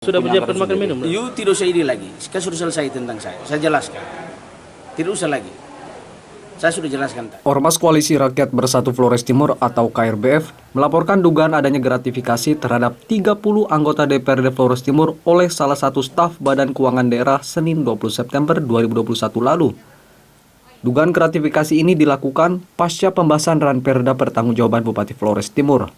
Sudah menyiapkan makan minum? Tidak usah ini lagi. Sekarang sudah selesai tentang saya jelaskan. Tidak usah lagi. Saya sudah jelaskan. Ormas Koalisi Rakyat Bersatu Flores Timur atau KRBF melaporkan dugaan adanya gratifikasi terhadap 30 anggota DPRD Flores Timur oleh salah satu staf Badan Keuangan Daerah Senin 20 September 2021 lalu. Dugaan gratifikasi ini dilakukan pasca pembahasan Ranperda Pertanggungjawaban Bupati Flores Timur.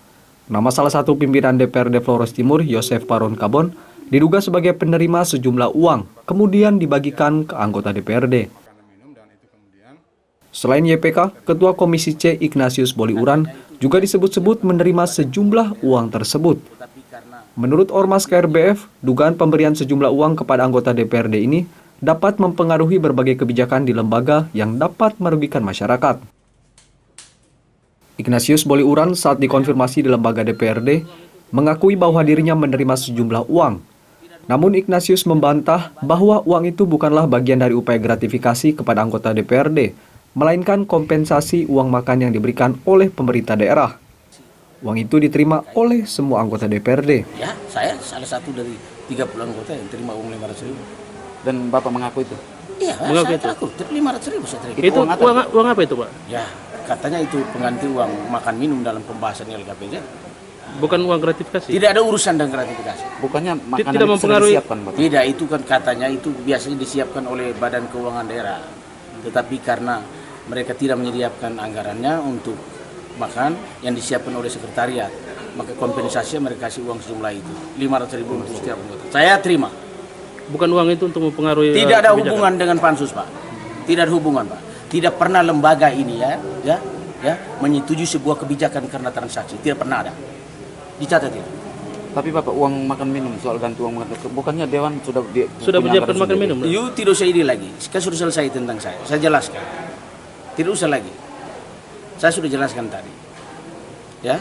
Nama salah satu pimpinan DPRD Flores Timur, Yosef Paron Kabon, diduga sebagai penerima sejumlah uang, kemudian dibagikan ke anggota DPRD. Selain YPK, Ketua Komisi C Ignatius Boliuran juga disebut-sebut menerima sejumlah uang tersebut. Menurut Ormas KRBF, dugaan pemberian sejumlah uang kepada anggota DPRD ini dapat mempengaruhi berbagai kebijakan di lembaga yang dapat merugikan masyarakat. Ignatius Boliuran saat dikonfirmasi di lembaga DPRD mengakui bahwa dirinya menerima sejumlah uang. Namun Ignatius membantah bahwa uang itu bukanlah bagian dari upaya gratifikasi kepada anggota DPRD, melainkan kompensasi uang makan yang diberikan oleh pemerintah daerah. Uang itu diterima oleh semua anggota DPRD. Ya, saya salah satu dari 30 anggota yang terima uang 500.000. Dan Bapak mengaku itu? Iya, Mengaku saya itu? takut. 500.000 saya terima. Itu uang apa itu, Pak? Ya, katanya itu pengganti uang makan minum dalam pembahasan LKPJ. Bukan uang gratifikasi? Tidak ada urusan dengan gratifikasi. Bukannya makanan Tidak itu sudah mempengaruhi- disiapkan, Bapak? Tidak, itu kan katanya itu biasanya disiapkan oleh Badan Keuangan Daerah. Tetapi karena mereka tidak menyediakan anggarannya untuk makan yang disiapkan oleh sekretariat, maka kompensasinya mereka kasih uang sejumlah itu 500.000 untuk setiap anggota. Saya terima. Bukan uang itu untuk mempengaruhi Tidak ada kebijakan? hubungan dengan pansus, Pak. Tidak ada hubungan, Pak. Tidak pernah lembaga ini ya menyetujui sebuah kebijakan karena transaksi. Tidak pernah ada. Dicatat itu. Tapi Bapak, uang makan minum, soal ganti uang makan, bukannya Dewan sudah Sudah menyiapkan makan minum? Tidak usah ini lagi. Sekarang sudah selesai tentang saya jelaskan. Tidak usah lagi. Saya sudah jelaskan tadi. Ya,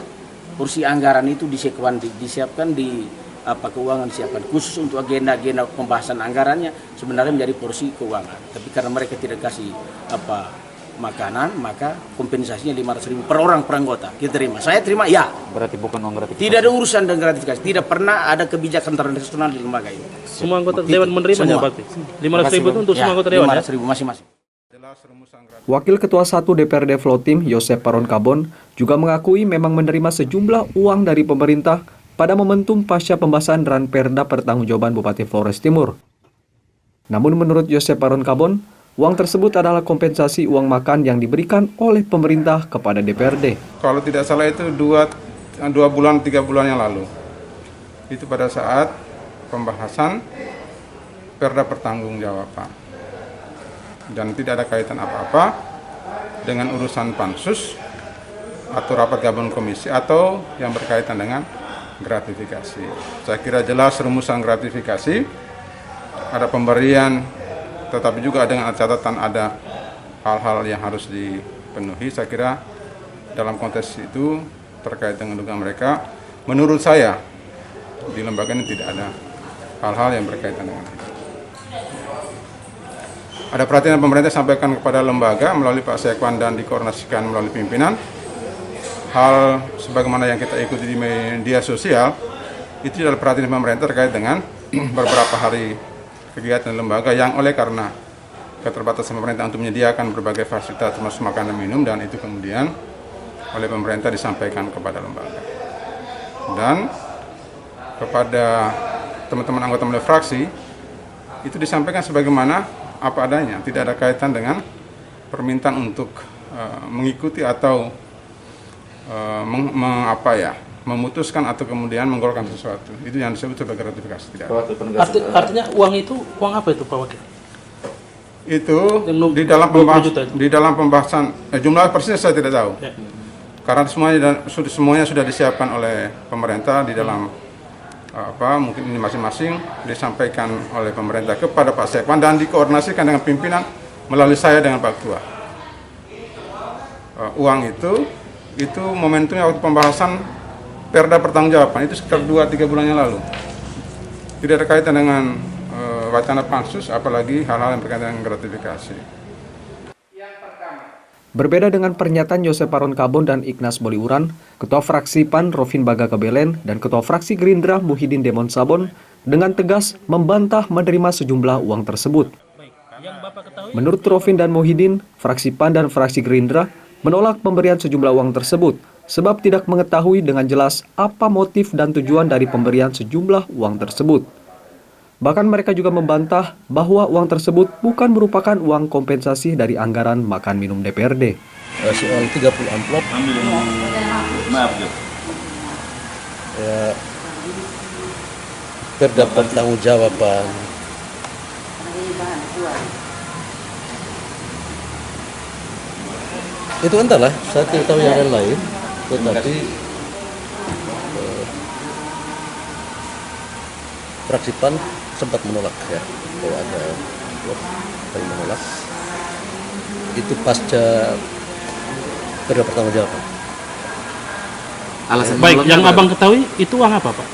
kursi anggaran itu disiapkan di keuangan disiapkan khusus untuk agenda-agenda pembahasan anggarannya sebenarnya menjadi porsi keuangan. Tapi karena mereka tidak kasih makanan, maka kompensasinya 500.000 per orang per anggota. Kita terima. Saya terima ya. Berarti bukan uang gratifikasi? Tidak ada urusan dengan gratifikasi. Tidak pernah ada kebijakan transnasional di lembaga ini. Semua anggota Dewan menerimanya, Semua. Pak? 500.000 itu untuk semua anggota Dewan, ya? 500.000 masing-masing. Wakil Ketua 1 DPRD Flotim, Yosef Paron Kabon, juga mengakui memang menerima sejumlah uang dari pemerintah pada momentum pasca pembahasan Ranperda Pertanggungjawaban Bupati Flores Timur. Namun menurut Yosef Paron Kabon, uang tersebut adalah kompensasi uang makan yang diberikan oleh pemerintah kepada DPRD. Kalau tidak salah itu 3 bulan yang lalu. Itu pada saat pembahasan Perda Pertanggungjawaban. Dan tidak ada kaitan apa-apa dengan urusan pansus atau rapat gabungan komisi atau yang berkaitan dengan gratifikasi. Saya kira jelas rumusan gratifikasi, ada pemberian, tetapi juga dengan catatan ada hal-hal yang harus dipenuhi. Saya kira dalam konteks itu terkait dengan dugaan mereka, menurut saya di lembaga ini tidak ada hal-hal yang berkaitan dengan itu. Ada perhatian pemerintah sampaikan kepada lembaga melalui Pak Sekwan dan dikoordinasikan melalui pimpinan. Hal sebagaimana yang kita ikuti di media sosial, itu adalah perhatian pemerintah terkait dengan beberapa hari kegiatan lembaga yang oleh karena keterbatasan pemerintah untuk menyediakan berbagai fasilitas termasuk makanan minum, dan itu kemudian oleh pemerintah disampaikan kepada lembaga. Dan kepada teman-teman anggota melalui fraksi, itu disampaikan sebagaimana apa adanya, tidak ada kaitan dengan permintaan untuk mengikuti atau memutuskan atau kemudian menggolkan sesuatu. Itu yang disebut sebagai gratifikasi. Tidak ada. Artinya uang itu, uang apa itu, Pak Wakil? Itu Yang di dalam pembahasan jumlah persisnya saya tidak tahu. Ya. Karena semuanya sudah disiapkan oleh pemerintah di dalam mungkin ini masing-masing disampaikan oleh pemerintah kepada Pak Sekwan dan dikoordinasikan dengan pimpinan melalui saya dengan Pak Ketua. Uang itu momentumnya waktu pembahasan Perda Pertanggungjawaban itu sekitar 2-3 bulan yang lalu. Tidak ada kaitan dengan wacana pansus, apalagi hal-hal yang berkaitan dengan gratifikasi. Berbeda dengan pernyataan Yosef Paron Kabon dan Ignas Boliuran, Ketua Fraksi PAN Rovin Baga Kebelen dan Ketua Fraksi Gerindra Muhyiddin Demon Sabon dengan tegas membantah menerima sejumlah uang tersebut. Yang Bapak ketahui Menurut Rofin dan Muhyiddin, fraksi PAN dan fraksi Gerindra menolak pemberian sejumlah uang tersebut sebab tidak mengetahui dengan jelas apa motif dan tujuan dari pemberian sejumlah uang tersebut. Bahkan mereka juga membantah bahwa uang tersebut bukan merupakan uang kompensasi dari anggaran makan minum DPRD. Soal 30 amplop ya, terdapat tanggung jawaban itu entahlah, saya tidak tahu yang lain, tetapi fraksi PAN sempat menolak ya, bahwa ada amplop yang menolak itu pasca terdapat tanggung jawaban. Alasan baik, menolaknya yang apa? Abang ketahui itu uang apa, Pak?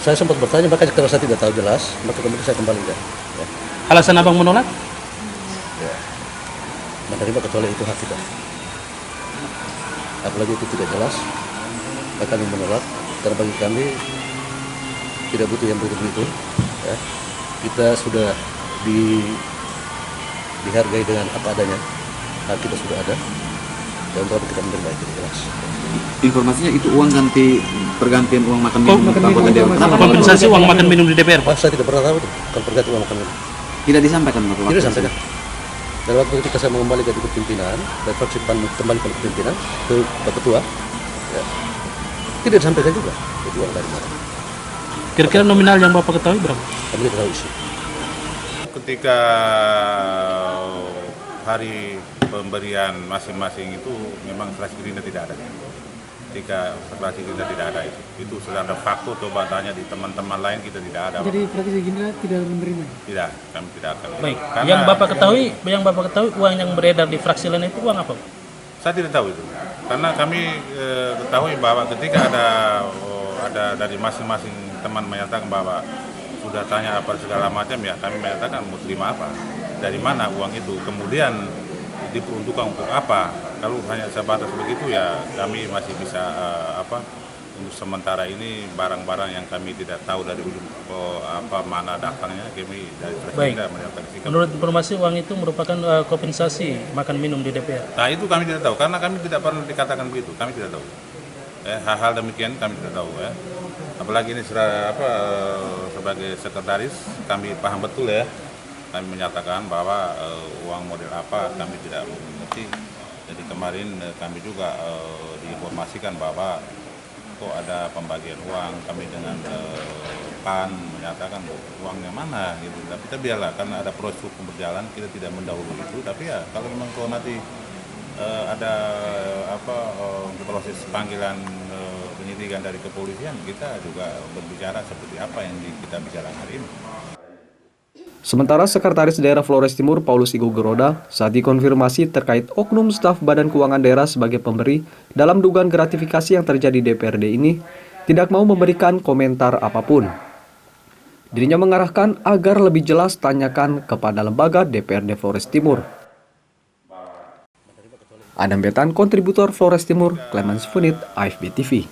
Saya sempat bertanya, makanya kalau saya tidak tahu jelas, maka kemudian saya kembalikan. Ya. Alasan Abang menolak? Menerima kecuali itu hak kita. Apalagi itu tidak jelas, maka kami menolak. Karena bagi kami tidak butuh yang begitu-begitu. Ya. Kita sudah dihargai dengan apa adanya. Hak kita sudah ada. Dan untuk kita menerima itu jelas. Informasinya itu uang ganti pergantian uang makan minum anggota dewan. Kenapa Kompensasi uang makan minum di DPR, Pak? Saya tidak pernah tahu itu. Kan perganti uang makan minum. tidak disampaikan waktu Tidak disampaikan. Dan waktu ketika saya mengembalikan ke pimpinan, dan fraksi PAN kembali ke pimpinan, ke Pak Ketua, ya, tidak disampaikan juga. Itu uang dari mana. Kira-kira nominal yang Bapak ketahui berapa? Kami tidak tahu isi. Ketika hari pemberian masing-masing itu memang fraksi Gerindra tidak ada. Ketika fraksi Gerindra tidak ada itu sudah ada fakta, coba tanya di teman-teman lain, kita tidak ada. Jadi fraksi Gerindra tidak menerima? Tidak, kami tidak akan. Baik, Karena yang Bapak ketahui uang yang beredar di fraksi lain itu uang apa, Pak? saya tidak tahu itu. Karena kami ketahui bahwa ketika ada dari masing-masing teman menyatakan bahwa sudah tanya apa segala macam, ya kami menyatakan mau terima apa, dari mana uang itu, kemudian diperuntukkan untuk apa. Kalau hanya sebatas begitu ya kami masih bisa untuk sementara ini barang-barang yang kami tidak tahu dari ujung mana datangnya, kami dari Baik. Presiden menyatakan sikap. Menurut informasi uang itu merupakan kompensasi makan minum di DPR. Nah itu kami tidak tahu karena kami tidak pernah dikatakan begitu, kami tidak tahu. Hal-hal demikian kami tidak tahu ya. Apalagi ini sebagai sekretaris kami paham betul ya. Kami menyatakan bahwa uang model apa kami tidak mengerti. Jadi kemarin kami juga diinformasikan bahwa kok ada pembagian uang, kami dengan PAN menyatakan uangnya mana gitu. Tapi kita biarlah karena ada proses hukum berjalan, kita tidak mendahului itu. Tapi ya kalau memang kalau nanti ada proses panggilan penyidikan dari kepolisian, kita juga berbicara seperti apa yang kita bicarakan hari ini. Sementara Sekretaris Daerah Flores Timur Paulus Igo Geroda saat dikonfirmasi terkait oknum staf Badan Keuangan Daerah sebagai pemberi dalam dugaan gratifikasi yang terjadi DPRD ini, tidak mau memberikan komentar apapun. Dirinya mengarahkan agar lebih jelas tanyakan kepada lembaga DPRD Flores Timur. Adam Betan, kontributor Flores Timur, Clemens Funit, AFB TV.